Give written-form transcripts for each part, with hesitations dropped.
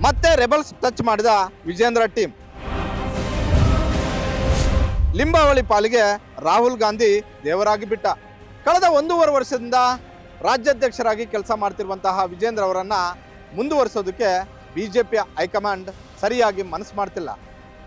ಮತ್ತೆ rebels touch ಮಾಡಿದ Vijendra team. Limbavali ಪಾಲಿಗೆ ರಾಹುಲ್ ಗಾಂಧಿ ದೇವರಾಗಿ ಬಿಟ್ಟ. ಕಳೆದ 1.5 ವರ್ಷದಿಂದ ರಾಜ್ಯಾಧ್ಯಕ್ಷರಾಗಿ ಕೆಲಸ ಮಾಡ್ತಿರುವಂತಹ ವಿಜೇಂದ್ರ ಅವರನ್ನ ಮುಂದುವರಿಸೋದಕ್ಕೆ ಬಿಜೆಪಿಯ ಹೈಕಮಾಂಡ್ ಸರಿಯಾಗಿ ಮನಸ್ಸು ಮಾಡ್ತಿಲ್ಲ.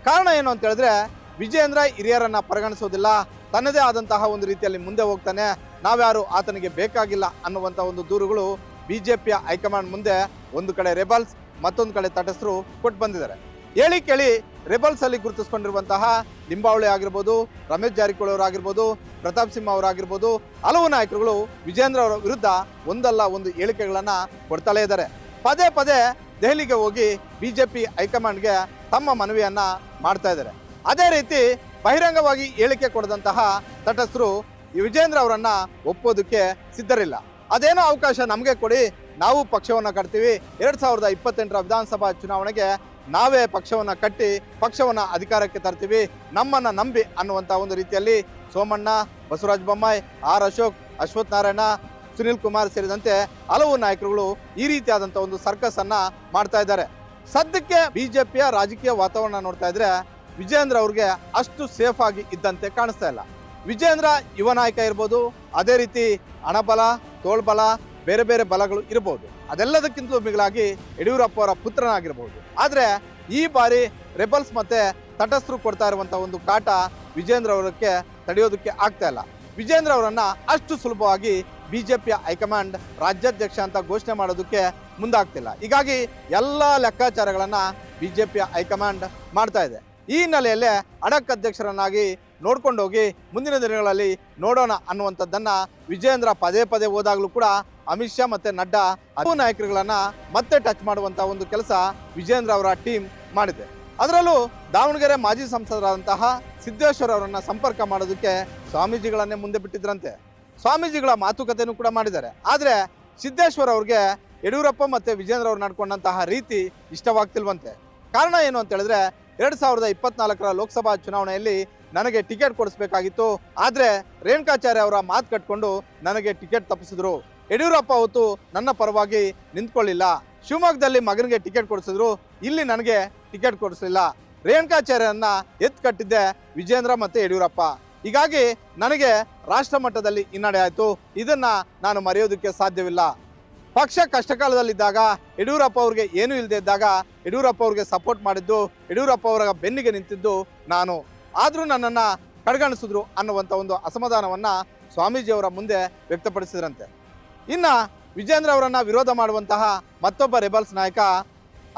ಕಾರಣ ಏನು ಅಂತ ಹೇಳಿದ್ರೆ, ವಿಜೇಂದ್ರ ಹಿರಿಯರನ್ನ ಪರಿಗಣಿಸೋದಿಲ್ಲ, ತನ್ನದೇ ಆದಂತಹ ಒಂದು ರೀತಿಯಲ್ಲಿ ಮುಂದೆ ಹೋಗ್ತಾನೆ, ನಾವ್ಯಾರು ಆತನಿಗೆ ಬೇಕಾಗಿಲ್ಲ ಅನ್ನುವಂಥ ಒಂದು ದೂರುಗಳು ಬಿಜೆಪಿಯ ಹೈಕಮಾಂಡ್ ಮುಂದೆ ಒಂದು ಕಡೆ ರೆಬಲ್ಸ್, ಮತ್ತೊಂದು ಕಡೆ ತಟಸ್ಥರು ಕೊಟ್ಟು ಬಂದಿದ್ದಾರೆ. ಹೇಳಿ ಕೇಳಿ ರೆಬಲ್ಸ್ ಅಲ್ಲಿ ಗುರುತಿಸಿಕೊಂಡಿರುವಂತಹ ಲಿಂಬಾವಳಿ ಆಗಿರ್ಬೋದು, ರಮೇಶ್ ಜಾರಕಿಹೊಳಿ ಅವರಾಗಿರ್ಬೋದು, ಪ್ರತಾಪ್ ಸಿಂಹ ಅವರಾಗಿರ್ಬೋದು, ಹಲವು ನಾಯಕರುಗಳು ವಿಜೇಂದ್ರ ಅವರ ವಿರುದ್ಧ ಒಂದಲ್ಲ ಒಂದು ಹೇಳಿಕೆಗಳನ್ನ ಕೊಡ್ತಲೇ ಇದ್ದಾರೆ. ಪದೇ ಪದೇ ದೆಹಲಿಗೆ ಹೋಗಿ ಬಿಜೆಪಿ ಹೈಕಮಾಂಡ್ಗೆ ತಮ್ಮ ಮನವಿಯನ್ನ ಮಾಡ್ತಾ ಇದ್ದಾರೆ. ಅದೇ ರೀತಿ ಬಹಿರಂಗವಾಗಿ ಹೇಳಿಕೆ ಕೊಡದಂತಹ ತಟಸ್ಥರು ವಿಜೇಂದ್ರ ಅವರನ್ನ ಒಪ್ಪೋದಕ್ಕೆ ಸಿದ್ಧರಿಲ್ಲ. ಅದೇನೋ ಅವಕಾಶ ನಮಗೆ ಕೊಡಿ, ನಾವು ಪಕ್ಷವನ್ನು ಕಟ್ತೀವಿ, 2028ರ ವಿಧಾನಸಭಾ ಚುನಾವಣೆಗೆ ನಾವೇ ಪಕ್ಷವನ್ನು ಕಟ್ಟಿ ಪಕ್ಷವನ್ನು ಅಧಿಕಾರಕ್ಕೆ ತರ್ತೀವಿ, ನಮ್ಮನ್ನು ನಂಬಿ ಅನ್ನುವಂಥ ಒಂದು ರೀತಿಯಲ್ಲಿ ಸೋಮಣ್ಣ, ಬಸವರಾಜ ಬೊಮ್ಮಾಯಿ, ಆರ್ ಅಶೋಕ್, ಅಶ್ವಥ್ ನಾರಾಯಣ, ಸುನಿಲ್ ಕುಮಾರ್ ಸೇರಿದಂತೆ ಹಲವು ನಾಯಕರುಗಳು ಈ ರೀತಿಯಾದಂಥ ಒಂದು ಸರ್ಕಸ್ ಅನ್ನ ಮಾಡ್ತಾ ಇದ್ದಾರೆ. ಸದ್ಯಕ್ಕೆ ಬಿಜೆಪಿಯ ರಾಜಕೀಯ ವಾತಾವರಣ ನೋಡ್ತಾ ಇದ್ರೆ ವಿಜೇಂದ್ರ ಅವ್ರಿಗೆ ಅಷ್ಟು ಸೇಫ್ ಆಗಿ ಇದ್ದಂತೆ ಕಾಣಿಸ್ತಾ ಇಲ್ಲ. ವಿಜೇಂದ್ರ ಯುವ ನಾಯಕ ಇರ್ಬೋದು, ಅದೇ ರೀತಿ ಹಣಬಲ, ತೋಳ್ಬಲ, ಬೇರೆ ಬೇರೆ ಬಲಗಳು ಇರಬಹುದು. ಅದೆಲ್ಲದಕ್ಕಿಂತಲೂ ಮಿಗಿಲಾಗಿ ಯಡಿಯೂರಪ್ಪ ಅವರ ಪುತ್ರನಾಗಿರ್ಬೋದು. ಆದರೆ ಈ ಬಾರಿ ರೆಬಲ್ಸ್ ಮತ್ತೆ ತಟಸ್ಥರು ಕೊಡ್ತಾ ಇರುವಂಥ ಒಂದು ಕಾಟ ವಿಜೇಂದ್ರ ಅವರಕ್ಕೆ ತಡೆಯೋದಕ್ಕೆ ಆಗ್ತಾ ಇಲ್ಲ. ವಿಜೇಂದ್ರ ಅವರನ್ನ ಅಷ್ಟು ಸುಲಭವಾಗಿ ಬಿಜೆಪಿಯ ಹೈಕಮಾಂಡ್ ರಾಜ್ಯಾಧ್ಯಕ್ಷ ಅಂತ ಘೋಷಣೆ ಮಾಡೋದಕ್ಕೆ ಮುಂದಾಗ್ತಿಲ್ಲ. ಹೀಗಾಗಿ ಎಲ್ಲ ಲೆಕ್ಕಾಚಾರಗಳನ್ನ ಬಿಜೆಪಿಯ ಹೈಕಮಾಂಡ್ ಮಾಡ್ತಾ ಇದೆ. ಈ ಹಿನ್ನೆಲೆಯಲ್ಲೇ ಅಡಕ್ ಅಧ್ಯಕ್ಷರನ್ನಾಗಿ ನೋಡ್ಕೊಂಡೋಗಿ ಮುಂದಿನ ದಿನಗಳಲ್ಲಿ ನೋಡೋಣ ಅನ್ನುವಂಥದ್ದನ್ನ ವಿಜೇಂದ್ರ ಪದೇ ಪದೇ ಹೋದಾಗಲೂ ಕೂಡ ಅಮಿತ್ ಶಾ ಮತ್ತೆ ನಡ್ಡಾ ಹಲವು ನಾಯಕರುಗಳನ್ನ ಮತ್ತೆ ಟಚ್ ಮಾಡುವಂತ ಒಂದು ಕೆಲಸ ವಿಜೇಂದ್ರ ಅವರ ಟೀಮ್ ಮಾಡಿದೆ. ಅದರಲ್ಲೂ ದಾವಣಗೆರೆ ಮಾಜಿ ಸಂಸದರಾದಂತಹ ಸಿದ್ದೇಶ್ವರ್ ಅವರನ್ನ ಸಂಪರ್ಕ ಮಾಡೋದಕ್ಕೆ ಸ್ವಾಮೀಜಿಗಳನ್ನೇ ಮುಂದೆ ಬಿಟ್ಟಿದ್ರಂತೆ. ಸ್ವಾಮೀಜಿಗಳ ಮಾತುಕತೆನೂ ಕೂಡ ಮಾಡಿದ್ದಾರೆ. ಆದರೆ ಸಿದ್ದೇಶ್ವರ್ ಅವ್ರಿಗೆ ಯಡಿಯೂರಪ್ಪ ಮತ್ತೆ ವಿಜೇಂದ್ರ ಅವರು ನಡ್ಕೊಂಡಂತಹ ರೀತಿ ಇಷ್ಟವಾಗ್ತಿಲ್ವಂತೆ. ಕಾರಣ ಏನು ಅಂತ ಹೇಳಿದ್ರೆ, 2024ರ ಲೋಕಸಭಾ ಚುನಾವಣೆಯಲ್ಲಿ ನನಗೆ ಟಿಕೆಟ್ ಕೊಡಿಸ್ಬೇಕಾಗಿತ್ತು, ಆದರೆ ರೇಣುಕಾಚಾರ್ಯ ಅವರ ಮಾತು ಕಟ್ಕೊಂಡು ನನಗೆ ಟಿಕೆಟ್ ತಪ್ಪಿಸಿದ್ರು. ಯಡಿಯೂರಪ್ಪ ಅವತ್ತು ನನ್ನ ಪರವಾಗಿ ನಿಂತ್ಕೊಳ್ಳಿಲ್ಲ. ಶಿವಮೊಗ್ಗದಲ್ಲಿ ಮಗನಿಗೆ ಟಿಕೆಟ್ ಕೊಡಿಸಿದ್ರು, ಇಲ್ಲಿ ನನಗೆ ಟಿಕೆಟ್ ಕೊಡಿಸಲಿಲ್ಲ. ರೇಣುಕಾಚಾರ್ಯರನ್ನ ಎತ್ತು ಕಟ್ಟಿದ್ದೆ ವಿಜೇಂದ್ರ ಮತ್ತೆ ಯಡಿಯೂರಪ್ಪ. ಹೀಗಾಗಿ ನನಗೆ ರಾಷ್ಟ್ರ ಮಟ್ಟದಲ್ಲಿ ಹಿನ್ನಡೆ ಆಯಿತು. ಇದನ್ನ ನಾನು ಮರೆಯೋದಕ್ಕೆ ಸಾಧ್ಯವಿಲ್ಲ. ಪಕ್ಷ ಕಷ್ಟಕಾಲದಲ್ಲಿದ್ದಾಗ ಯಡಿಯೂರಪ್ಪ ಅವ್ರಿಗೆ ಏನೂ ಇಲ್ಲದೆ ಇದ್ದಾಗ ಯಡಿಯೂರಪ್ಪ ಅವ್ರಿಗೆ ಸಪೋರ್ಟ್ ಮಾಡಿದ್ದು, ಯಡಿಯೂರಪ್ಪ ಅವರ ಬೆನ್ನಿಗೆ ನಿಂತಿದ್ದು ನಾನು. ಆದರೂ ನನ್ನನ್ನು ಕಡೆಗಣಿಸಿದ್ರು ಅನ್ನುವಂಥ ಒಂದು ಅಸಮಾಧಾನವನ್ನು ಸ್ವಾಮೀಜಿಯವರ ಮುಂದೆ ವ್ಯಕ್ತಪಡಿಸಿದ್ರಂತೆ. ಇನ್ನು ವಿಜೇಂದ್ರ ಅವರನ್ನು ವಿರೋಧ ಮಾಡುವಂತಹ ಮತ್ತೊಬ್ಬ ರೆಬಲ್ಸ್ ನಾಯಕ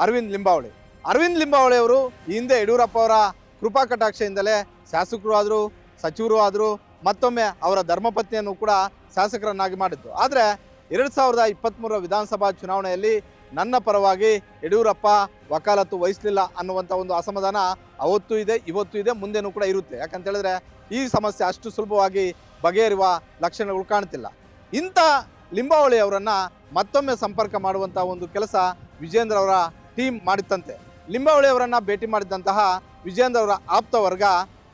ಅರವಿಂದ್ ಲಿಂಬಾವಳಿ. ಅರವಿಂದ್ ಲಿಂಬಾವಳಿ ಅವರು ಈ ಹಿಂದೆ ಯಡಿಯೂರಪ್ಪ ಅವರ ಕೃಪಾ ಕಟಾಕ್ಷೆಯಿಂದಲೇ ಶಾಸಕರು ಆದರು, ಸಚಿವರು ಆದರು, ಮತ್ತೊಮ್ಮೆ ಅವರ ಧರ್ಮಪತ್ನಿಯನ್ನು ಕೂಡ ಶಾಸಕರನ್ನಾಗಿ ಮಾಡಿದ್ದು. ಆದರೆ 2023ರ ವಿಧಾನಸಭಾ ಚುನಾವಣೆಯಲ್ಲಿ ನನ್ನ ಪರವಾಗಿ ಯಡಿಯೂರಪ್ಪ ವಕಾಲತ್ತು ವಹಿಸಲಿಲ್ಲ ಅನ್ನುವಂಥ ಒಂದು ಅಸಮಾಧಾನ ಅವತ್ತೂ ಇದೆ, ಇವತ್ತೂ ಇದೆ, ಮುಂದೆನೂ ಕೂಡ ಇರುತ್ತೆ. ಯಾಕಂತ ಹೇಳಿದ್ರೆ ಈ ಸಮಸ್ಯೆ ಅಷ್ಟು ಸುಲಭವಾಗಿ ಬಗೆಹರಿಯುವ ಲಕ್ಷಣಗಳು ಕಾಣ್ತಿಲ್ಲ. ಇಂಥ ಲಿಂಬಾವಳಿ ಅವರನ್ನು ಮತ್ತೊಮ್ಮೆ ಸಂಪರ್ಕ ಮಾಡುವಂಥ ಒಂದು ಕೆಲಸ ವಿಜೇಂದ್ರ ಅವರ ಟೀಮ್ ಮಾಡಿತ್ತಂತೆ. ಲಿಂಬಾವಳಿ ಅವರನ್ನು ಭೇಟಿ ಮಾಡಿದಂತಹ ವಿಜೇಂದ್ರ ಅವರ ಆಪ್ತ ವರ್ಗ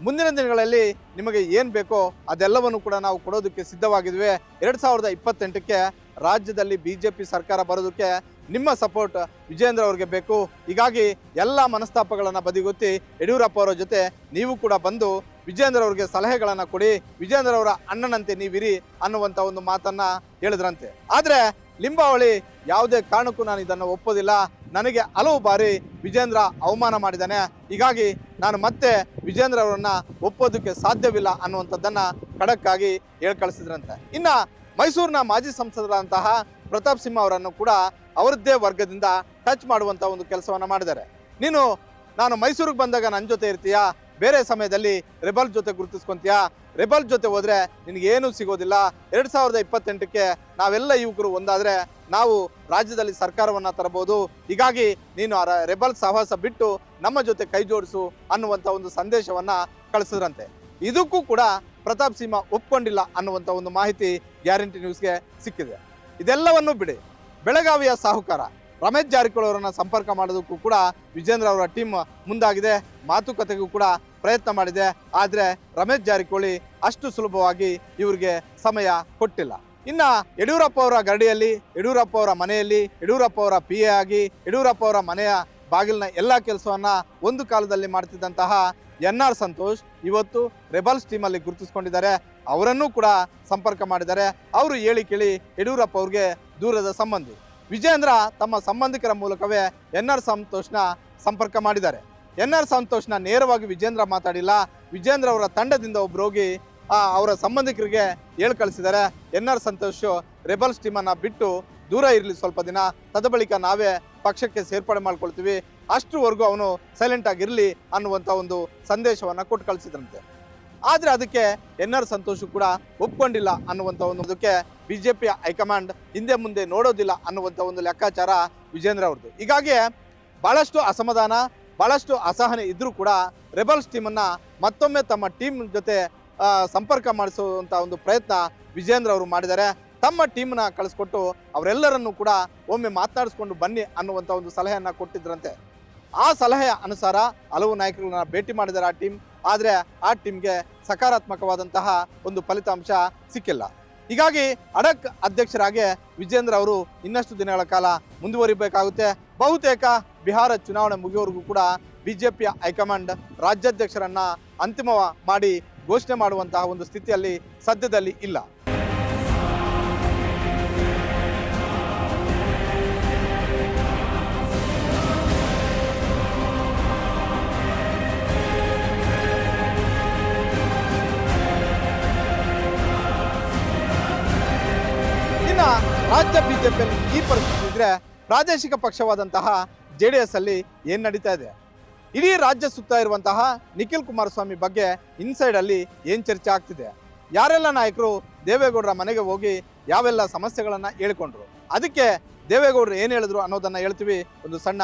ಮುಂದಿನ ದಿನಗಳಲ್ಲಿ ನಿಮಗೆ ಏನು ಬೇಕೋ ಅದೆಲ್ಲವನ್ನು ಕೂಡ ನಾವು ಕೊಡೋದಕ್ಕೆ ಸಿದ್ಧವಾಗಿದ್ವಿ. 2028ಕ್ಕೆ ರಾಜ್ಯದಲ್ಲಿ ಬಿಜೆಪಿ ಸರ್ಕಾರ ಬರೋದಕ್ಕೆ ನಿಮ್ಮ ಸಪೋರ್ಟ್ ವಿಜೇಂದ್ರ ಅವ್ರಿಗೆ ಬೇಕು. ಹೀಗಾಗಿ ಎಲ್ಲ ಮನಸ್ತಾಪಗಳನ್ನು ಬದಿಗೊತ್ತಿ ಯಡಿಯೂರಪ್ಪ ಅವರ ಜೊತೆ ನೀವು ಕೂಡ ಬಂದು ವಿಜೇಂದ್ರ ಅವ್ರಿಗೆ ಸಲಹೆಗಳನ್ನು ಕೊಡಿ, ವಿಜೇಂದ್ರ ಅವರ ಅಣ್ಣನಂತೆ ನೀವಿರಿ ಅನ್ನುವಂಥ ಒಂದು ಮಾತನ್ನು ಹೇಳಿದ್ರಂತೆ. ಆದರೆ ಲಿಂಬಾವಳಿ ಯಾವುದೇ ಕಾರಣಕ್ಕೂ ನಾನು ಇದನ್ನು ಒಪ್ಪೋದಿಲ್ಲ, ನನಗೆ ಹಲವು ಬಾರಿ ವಿಜೇಂದ್ರ ಅವಮಾನ ಮಾಡಿದ್ದಾನೆ, ಹೀಗಾಗಿ ನಾನು ಮತ್ತೆ ವಿಜೇಂದ್ರ ಅವರನ್ನು ಒಪ್ಪೋದಕ್ಕೆ ಸಾಧ್ಯವಿಲ್ಲ ಅನ್ನುವಂಥದ್ದನ್ನು ಖಡಕ್ಕಾಗಿ ಹೇಳ್ಕಳಿಸಿದ್ರಂತೆ. ಇನ್ನು ಮೈಸೂರಿನ ಮಾಜಿ ಸಂಸದರಾದಂತಹ ಪ್ರತಾಪ್ ಸಿಂಹ ಅವರನ್ನು ಕೂಡ ಅವರದ್ದೇ ವರ್ಗದಿಂದ ಟಚ್ ಮಾಡುವಂಥ ಒಂದು ಕೆಲಸವನ್ನು ಮಾಡಿದ್ದಾರೆ. ನಾನು ಮೈಸೂರಿಗೆ ಬಂದಾಗ ನನ್ನ ಜೊತೆ ಇರ್ತೀಯಾ, ಬೇರೆ ಸಮಯದಲ್ಲಿ ರೆಬಲ್ ಜೊತೆ ಗುರುತಿಸ್ಕೊಂತೀಯಾ, ರೆಬಲ್ ಜೊತೆ ಹೋದರೆ ನಿನಗೇನೂ ಸಿಗೋದಿಲ್ಲ. 2028ಕ್ಕೆ ನಾವೆಲ್ಲ ಯುವಕರು ಒಂದಾದರೆ ನಾವು ರಾಜ್ಯದಲ್ಲಿ ಸರ್ಕಾರವನ್ನು ತರಬಹುದು, ಹೀಗಾಗಿ ನೀನು ರೆಬಲ್ ಸಹವಾಸ ಬಿಟ್ಟು ನಮ್ಮ ಜೊತೆ ಕೈ ಜೋಡಿಸು ಅನ್ನುವಂಥ ಒಂದು ಸಂದೇಶವನ್ನು ಕಳಿಸಿದ್ರಂತೆ. ಇದಕ್ಕೂ ಕೂಡ ಪ್ರತಾಪ್ ಸಿಂಹ ಒಪ್ಕೊಂಡಿಲ್ಲ ಅನ್ನುವಂಥ ಒಂದು ಮಾಹಿತಿ ಗ್ಯಾರಂಟಿ ನ್ಯೂಸ್ಗೆ ಸಿಕ್ಕಿದೆ. ಇದೆಲ್ಲವನ್ನು ಬಿಡಿ, ಬೆಳಗಾವಿಯ ಸಾಹುಕಾರ ರಮೇಶ್ ಜಾರಕಿಹೊಳಿ ಅವರನ್ನು ಸಂಪರ್ಕ ಮಾಡೋದಕ್ಕೂ ಕೂಡ ವಿಜೇಂದ್ರ ಅವರ ಟೀಮ್ ಮುಂದಾಗಿದೆ, ಮಾತುಕತೆಗೂ ಕೂಡ ಪ್ರಯತ್ನ ಮಾಡಿದೆ. ಆದರೆ ರಮೇಶ್ ಜಾರಕಿಹೊಳಿ ಅಷ್ಟು ಸುಲಭವಾಗಿ ಇವರಿಗೆ ಸಮಯ ಕೊಟ್ಟಿಲ್ಲ. ಇನ್ನು ಯಡಿಯೂರಪ್ಪ ಅವರ ಗರಡಿಯಲ್ಲಿ, ಯಡಿಯೂರಪ್ಪ ಅವರ ಮನೆಯಲ್ಲಿ, ಯಡಿಯೂರಪ್ಪ ಅವರ PA ಆಗಿ, ಯಡಿಯೂರಪ್ಪ ಅವರ ಮನೆಯ ಬಾಗಿಲಿನ ಎಲ್ಲ ಕೆಲಸವನ್ನ ಒಂದು ಕಾಲದಲ್ಲಿ ಮಾಡ್ತಿದ್ದಂತಹ NR ಸಂತೋಷ್ ಇವತ್ತು ರೆಬಲ್ಸ್ ಟೀಮಲ್ಲಿ ಗುರುತಿಸ್ಕೊಂಡಿದ್ದಾರೆ. ಅವರನ್ನೂ ಕೂಡ ಸಂಪರ್ಕ ಮಾಡಿದ್ದಾರೆ. ಅವರು ಹೇಳಿ ಕೇಳಿ ಯಡಿಯೂರಪ್ಪ ಅವ್ರಿಗೆ ದೂರದ ಸಂಬಂಧಿ. ವಿಜೇಂದ್ರ ತಮ್ಮ ಸಂಬಂಧಿಕರ ಮೂಲಕವೇ NR ಸಂತೋಷ್ನ ಸಂಪರ್ಕ ಮಾಡಿದ್ದಾರೆ. NR ಸಂತೋಷ್ನ ನೇರವಾಗಿ ವಿಜೇಂದ್ರ ಮಾತಾಡಿಲ್ಲ. ವಿಜೇಂದ್ರ ಅವರ ತಂಡದಿಂದ ಒಬ್ರು ಹೋಗಿ ಅವರ ಸಂಬಂಧಿಕರಿಗೆ ಹೇಳಿ ಕಳಿಸಿದ್ದಾರೆ. NR ಸಂತೋಷ್ ರೆಬಲ್ಸ್ ಟೀಮನ್ನು ಬಿಟ್ಟು ದೂರ ಇರಲಿ ಸ್ವಲ್ಪ ದಿನ, ತದಬಳಿಕ ನಾವೇ ಪಕ್ಷಕ್ಕೆ ಸೇರ್ಪಡೆ ಮಾಡ್ಕೊಳ್ತೀವಿ, ಅಷ್ಟರವರೆಗೂ ಅವನು ಸೈಲೆಂಟ್ ಆಗಿರಲಿ ಅನ್ನುವಂಥ ಒಂದು ಸಂದೇಶವನ್ನು ಕೊಟ್ಟು ಕಳಿಸಿದ್ರಂತೆ. ಆದರೆ ಅದಕ್ಕೆ NR ಸಂತೋಷ್ ಕೂಡ ಒಪ್ಕೊಂಡಿಲ್ಲ ಅನ್ನುವಂಥ ಒಂದಕ್ಕೆ BJP ಹೈಕಮಾಂಡ್ ಹಿಂದೆ ಮುಂದೆ ನೋಡೋದಿಲ್ಲ ಅನ್ನುವಂಥ ಒಂದು ಲೆಕ್ಕಾಚಾರ ವಿಜೇಂದ್ರ ಅವ್ರದ್ದು. ಹೀಗಾಗಿ ಭಾಳಷ್ಟು ಅಸಮಾಧಾನ, ಭಾಳಷ್ಟು ಅಸಹನೆ ಇದ್ದರೂ ಕೂಡ ರೆಬಲ್ಸ್ ಟೀಮನ್ನು ಮತ್ತೊಮ್ಮೆ ತಮ್ಮ ಟೀಮ್ ಜೊತೆ ಸಂಪರ್ಕ ಮಾಡಿಸುವಂಥ ಒಂದು ಪ್ರಯತ್ನ ವಿಜೇಂದ್ರ ಅವರು ಮಾಡಿದ್ದಾರೆ. ತಮ್ಮ ಟೀಮ್ನ ಕಳಿಸ್ಕೊಟ್ಟು ಅವರೆಲ್ಲರನ್ನೂ ಕೂಡ ಒಮ್ಮೆ ಮಾತನಾಡಿಸ್ಕೊಂಡು ಬನ್ನಿ ಅನ್ನುವಂಥ ಒಂದು ಸಲಹೆಯನ್ನು ಕೊಟ್ಟಿದ್ರಂತೆ. ಆ ಸಲಹೆಯ ಅನುಸಾರ ಹಲವು ನಾಯಕರನ್ನ ಭೇಟಿ ಮಾಡಿದ್ದಾರೆ ಆ ಟೀಮ್. ಆದರೆ ಆ ಟೀಮ್ಗೆ ಸಕಾರಾತ್ಮಕವಾದಂತಹ ಒಂದು ಫಲಿತಾಂಶ ಸಿಕ್ಕಿಲ್ಲ. ಹೀಗಾಗಿ ಅಡಕ್ ಅಧ್ಯಕ್ಷರಾಗಿ ವಿಜೇಂದ್ರ ಅವರು ಇನ್ನಷ್ಟು ದಿನಗಳ ಕಾಲ ಮುಂದುವರಿಬೇಕಾಗುತ್ತೆ. ಬಹುತೇಕ ಬಿಹಾರ ಚುನಾವಣೆ ಮುಗಿಯುವವರೆಗೂ ಕೂಡ BJP ಹೈಕಮಾಂಡ್ ರಾಜ್ಯಾಧ್ಯಕ್ಷರನ್ನ ಅಂತಿಮ ಮಾಡಿ ಘೋಷಣೆ ಮಾಡುವಂತಹ ಒಂದು ಸ್ಥಿತಿಯಲ್ಲಿ ಸದ್ಯದಲ್ಲಿ ಇಲ್ಲ. ಇನ್ನು ರಾಜ್ಯ BJPಯಲ್ಲಿ ಈ ಪರಿಸ್ಥಿತಿ ಇದ್ರೆ ಪ್ರಾದೇಶಿಕ ಪಕ್ಷವಾದಂತಹ JDS ಅಲ್ಲಿ ಏನು ನಡೀತಾ ಇದೆ? ಇಡೀ ರಾಜ್ಯ ಸುತ್ತ ಇರುವಂತಹ ನಿಖಿಲ್ ಕುಮಾರಸ್ವಾಮಿ ಬಗ್ಗೆ ಇನ್ಸೈಡ್ ಅಲ್ಲಿ ಏನು ಚರ್ಚೆ ಆಗ್ತಿದೆ? ಯಾರೆಲ್ಲ ನಾಯಕರು ದೇವೇಗೌಡರ ಮನೆಗೆ ಹೋಗಿ ಯಾವೆಲ್ಲ ಸಮಸ್ಯೆಗಳನ್ನು ಹೇಳಿಕೊಂಡ್ರು, ಅದಕ್ಕೆ ದೇವೇಗೌಡರು ಏನು ಹೇಳಿದ್ರು ಅನ್ನೋದನ್ನು ಹೇಳ್ತೀವಿ. ಒಂದು ಸಣ್ಣ